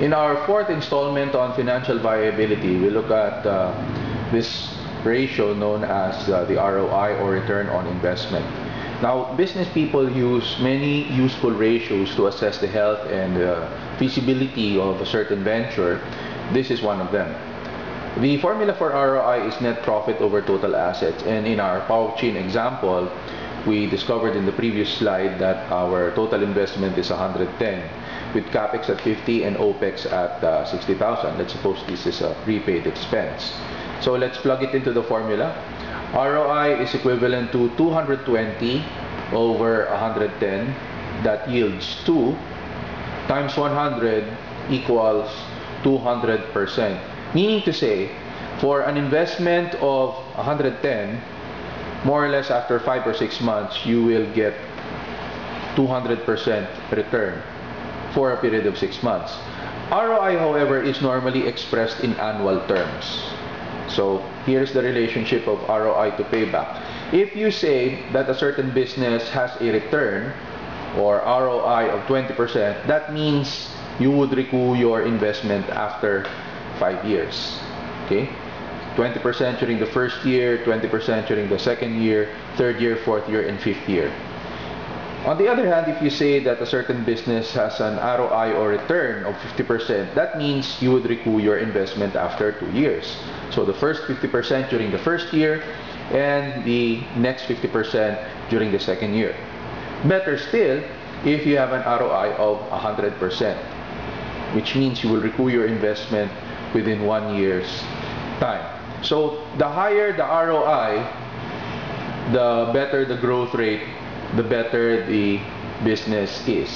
In our fourth installment on financial viability, we look at this ratio known as the ROI, or return on investment. Now, business people use many useful ratios to assess the health and feasibility of a certain venture. This is one of them. The formula for ROI is net profit over total assets, and in our Powchin example, we discovered in the previous slide that our total investment is 110, with capex at 50 and opex at 60,000. Let's suppose this is a prepaid expense. So let's plug it into the formula. ROI is equivalent to 220 over 110. That yields 2 times 100 equals 200%. Meaning to say, for an investment of 110, more or less after 5 or 6 months, you will get 200% return for a period of 6 months. ROI, however, is normally expressed in annual terms. So here's the relationship of ROI to payback. If you say that a certain business has a return or ROI of 20%, that means you would recoup your investment after 5 years. Okay? 20% during the first year, 20% during the second year, third year, fourth year, and fifth year. On the other hand, if you say that a certain business has an ROI or return of 50%, that means you would recoup your investment after 2 years. So the first 50% during the first year and the next 50% during the second year. Better still, if you have an ROI of 100%, which means you will recoup your investment within 1 year's time. So the higher the ROI, the better the growth rate, the better the business is.